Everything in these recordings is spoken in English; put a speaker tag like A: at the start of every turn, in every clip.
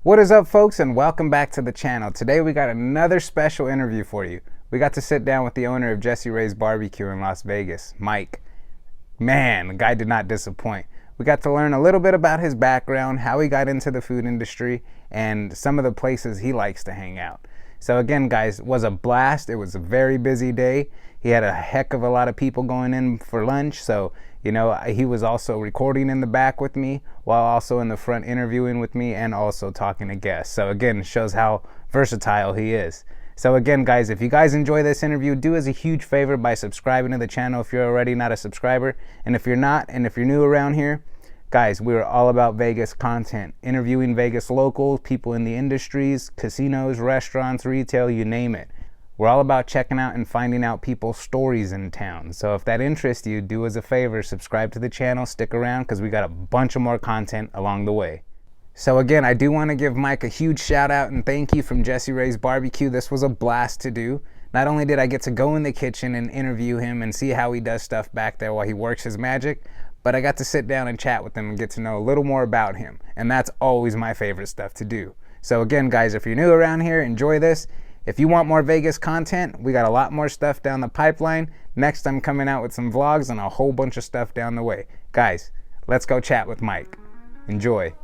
A: What is up, folks, and welcome back to the channel. Today we got another special interview for you. We got to sit down with the owner of Jesse Ray's BBQ in Las Vegas, Mike. Man, the guy did not disappoint. We got to learn a little bit about his background, how he got into the food industry, and some of the places he likes to hang out. So again, guys, it was a blast. It was a very busy day. He had a heck of a lot of people going in for lunch, so he was also recording in the back with me while also in the front interviewing with me and also talking to guests. So again, it shows how versatile he is. So again, guys, if you guys enjoy this interview, do us a huge favor by subscribing to the channel if you're already not a subscriber. And if you're not, and if you're new around here, guys, we're all about Vegas content, interviewing Vegas locals, people in the industries, casinos, restaurants, retail, you name it. We're all about checking out and finding out people's stories in town. So if that interests you, do us a favor, subscribe to the channel, stick around, because we got a bunch of more content along the way. So again, I do want to give Mike a huge shout out and thank you from Jesse Ray's BBQ. This was a blast to do. Not only did I get to go in the kitchen and interview him and see how he does stuff back there while he works his magic, but I got to sit down and chat with him and get to know a little more about him. And that's always my favorite stuff to do. So again, guys, if you're new around here, enjoy this. If you want more Vegas content, we got a lot more stuff down the pipeline. Next, I'm coming out with some vlogs and a whole bunch of stuff down the way. Guys, let's go chat with Mike. Enjoy.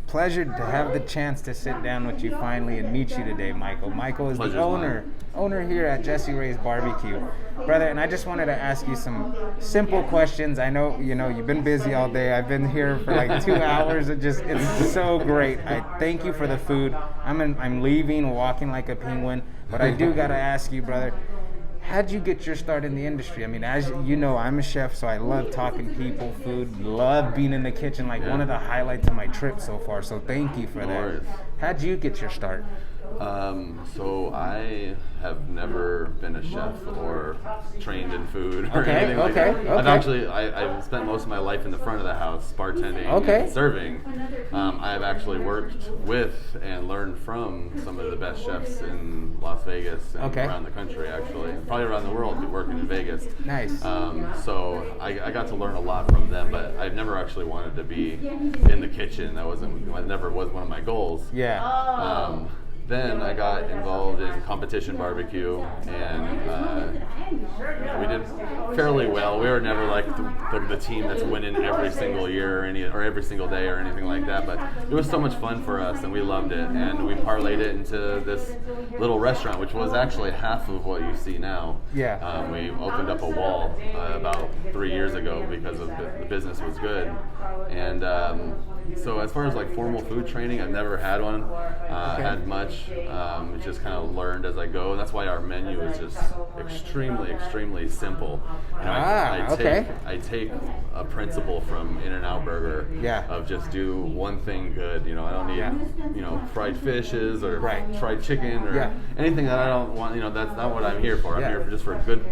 A: Pleasure to have the chance to sit down with you finally and meet you today, Michael. Michael is the owner here at Jesse Ray's BBQ, brother. And I just wanted to ask you some simple questions. I know you've been busy all day. I've been here for like 2 hours. It's so great. I thank you for the food. I'm leaving walking like a penguin, but I do gotta ask you, brother. How'd you get your start in the industry? I mean, as you know, I'm a chef, so I love talking people, food, love being in the kitchen, one of the highlights of my trip so far, so thank you for that. How'd you get your start?
B: So I have never been a chef or trained in food or anything like that. I've spent most of my life in the front of the house, bartending and serving. I've actually worked with and learned from some of the best chefs in Las Vegas and around the country, actually. Probably around the world, working in Vegas. Nice. So I got to learn a lot from them, but I never actually wanted to be in the kitchen. That never was one of my goals. Yeah. Then I got involved in competition barbecue, and we did fairly well. We were never like the team that's winning every single year or every single day or anything like that, but it was so much fun for us, and we loved it. And we parlayed it into this little restaurant, which was actually half of what you see now. Yeah. We opened up a wall about 3 years ago because of the business was good, and so as far as like formal food training, I've never had one, had much. It's just kind of learned as I go, and that's why our menu is just extremely simple. I take a principle from In-N-Out Burger of just do one thing good. I don't need fried fishes or fried chicken or anything that I don't want. That's not what I'm here for. I'm here just for a good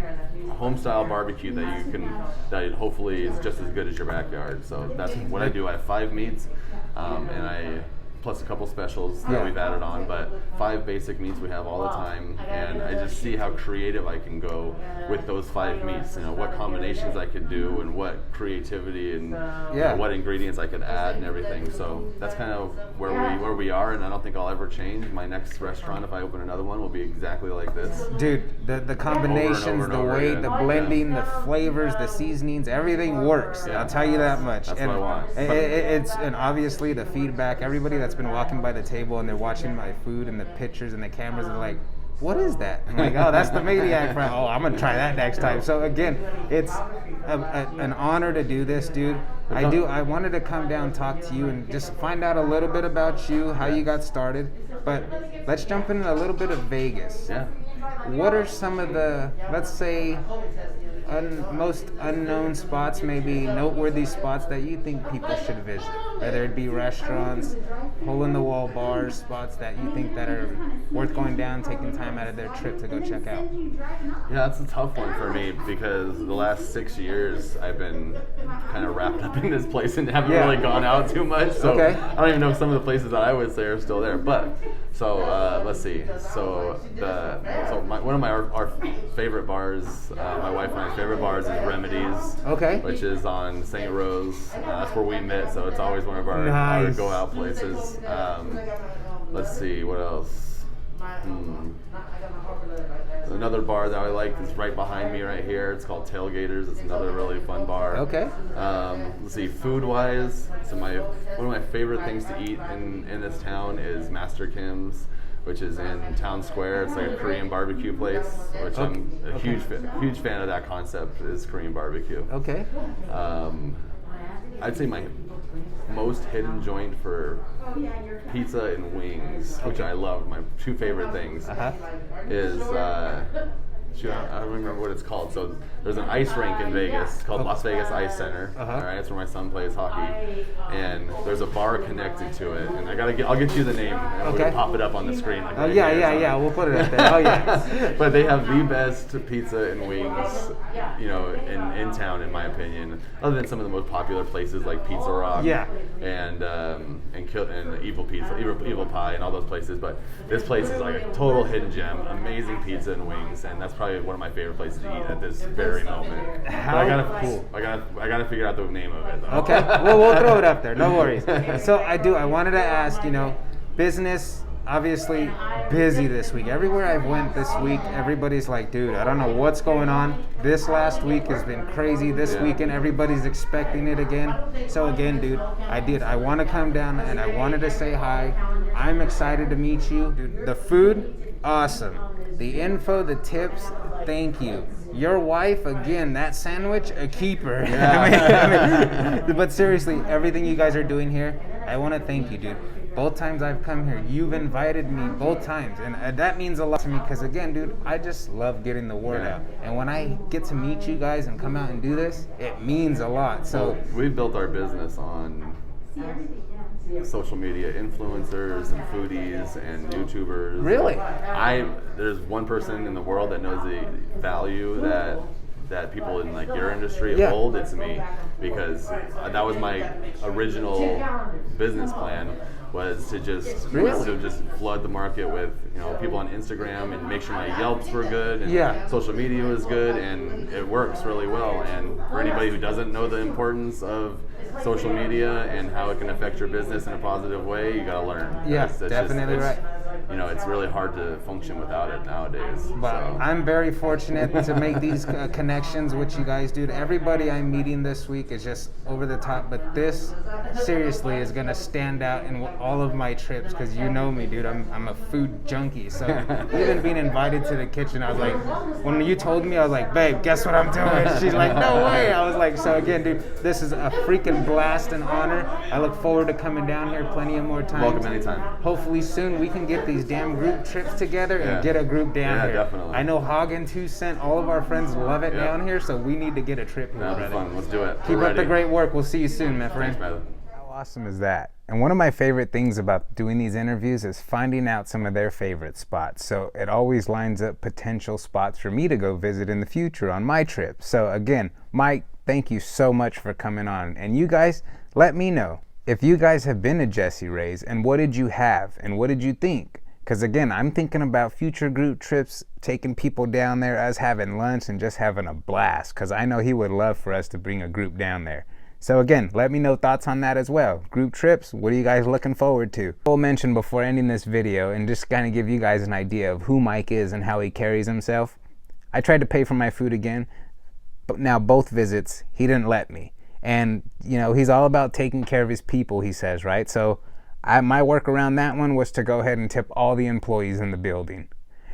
B: home style barbecue that hopefully is just as good as your backyard. So that's what I do. I have 5 meats, and plus a couple specials that we've added on, but 5 basic meats we have all the time, and I just see how creative I can go with those 5 meats, what combinations I could do and what creativity and what ingredients I could add and everything. So that's kind of where we are, and I don't think I'll ever change. My next restaurant, if I open another one, will be exactly like this. Dude, the combinations, the way, the blending, the flavors, the seasonings, everything works. I'll tell you that much. That's what I want. And obviously the feedback, everybody that's been walking by the table and they're watching my food and the pictures and the cameras, and they're like,
A: what is that? I'm like, oh, that's the Maniac fry. Oh, I'm gonna try that next time. So again, it's an honor to do this, dude. I wanted to come down, talk to you, and just find out a little bit about you, how you got started. But let's jump into a little bit of Vegas.
B: Yeah.
A: What are some of the, let's say, most unknown spots, maybe noteworthy spots that you think people should visit? Whether it be restaurants, hole-in-the-wall bars, spots that you think that are worth going down, taking time out of their trip to go check out.
B: Yeah, that's a tough one for me because the last 6 years I've been kind of wrapped up in this place and haven't really gone out too much. So I don't even know if some of the places that I would say are still there. But so let's see. So one of our favorite bars, my wife and I's favorite bars, is Remedies. Okay. Which is on St. Rose. That's where we met. So it's always one of our go out places. Let's see, what else? Another bar that I like is right behind me right here. It's called Tailgaters. It's another really fun bar. Okay. Let's see, food-wise, so one of my favorite things to eat in this town is Master Kim's, which is in Town Square. It's like a Korean barbecue place, which I'm a huge fan of that concept, is Korean barbecue. Okay. I'd say my most hidden joint for pizza and wings, which I love, my two favorite things, is I don't remember what it's called. So there's an ice rink in Vegas called Las Vegas Ice Center. All right, that's where my son plays hockey, and there's a bar connected to it. And I'll get you the name, and we'll pop it up on the screen. Like yeah, we'll put it up there. Oh yeah. But they have the best pizza and wings, in town, in my opinion. Other than some of the most popular places like Pizza Rock, and Evil Pizza, Evil Pie, and all those places. But this place is like a total hidden gem. Amazing pizza and wings, and that's probably one of my favorite places to eat at this very moment. I gotta figure out the name of it, though. Okay, well, we'll throw it up there. No worries. So I wanted to ask, business, obviously busy this week. Everywhere I went this week, everybody's like, dude, I don't know what's going on. This last week has been crazy. This weekend, everybody's expecting it again. So again, dude, I want to come down and I wanted to say hi. I'm excited to meet you. Dude, the food, awesome. The info, the tips, thank you. Your wife, again, that sandwich, a keeper. Yeah. But seriously, everything you guys are doing here, I want to thank you, dude. Both times I've come here, you've invited me both times. And that means a lot to me because, again, dude, I just love getting the word out. And when I get to meet you guys and come out and do this, it means a lot. So we've built our business on social media influencers and foodies and YouTubers. Really? There's one person in the world that knows the value that people in like your industry hold. It's me, because that was my original business plan, was to just flood the market with people on Instagram and make sure my Yelps were good and social media was good, and it works really well. And for anybody who doesn't know the importance of social media and how it can affect your business in a positive way, you gotta learn. Yeah, that's definitely right. It's really hard to function without it nowadays. But I'm very fortunate to make these connections with you guys, dude. Everybody I'm meeting this week is just over the top, but this seriously is gonna stand out in all of my trips, because you know me, dude. I'm a food junkie. So even being invited to the kitchen, I was like, when you told me, I was like, babe, guess what I'm doing? She's like, no way. I was like, so again, dude, this is a freaking blast and honor. I look forward to coming down here plenty of more times. Welcome anytime. Hopefully soon we can get these damn group trips together and get a group down here. Definitely. I know Hog and 2 Cent, all of our friends love it down here, so we need to get a trip here. That'll be fun. Let's do it. Keep up the great work. We'll see you soon, my friend. Thanks, brother. How awesome is that? And one of my favorite things about doing these interviews is finding out some of their favorite spots. So it always lines up potential spots for me to go visit in the future on my trip. So again, Mike, thank you so much for coming on. And you guys, let me know if you guys have been to Jessie Rae's, and what did you have and what did you think? Because again, I'm thinking about future group trips, taking people down there, us having lunch and just having a blast, because I know he would love for us to bring a group down there. So again, let me know thoughts on that as well. Group trips, what are you guys looking forward to? I'll mention before ending this video, and just kind of give you guys an idea of who Mike is and how he carries himself. I tried to pay for my food again, but now both visits, he didn't let me. And he's all about taking care of his people, he says, right? So my work around that one was to go ahead and tip all the employees in the building.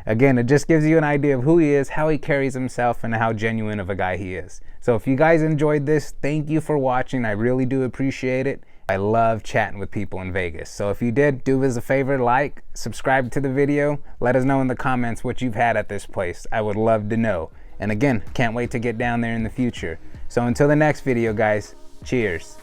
A: Again, it just gives you an idea of who he is, how he carries himself, and how genuine of a guy he is. So if you guys enjoyed this, thank you for watching. I really do appreciate it. I love chatting with people in Vegas. So if you did, do us a favor, like, subscribe to the video. Let us know in the comments what you've had at this place. I would love to know. And again, can't wait to get down there in the future. So until the next video, guys, cheers.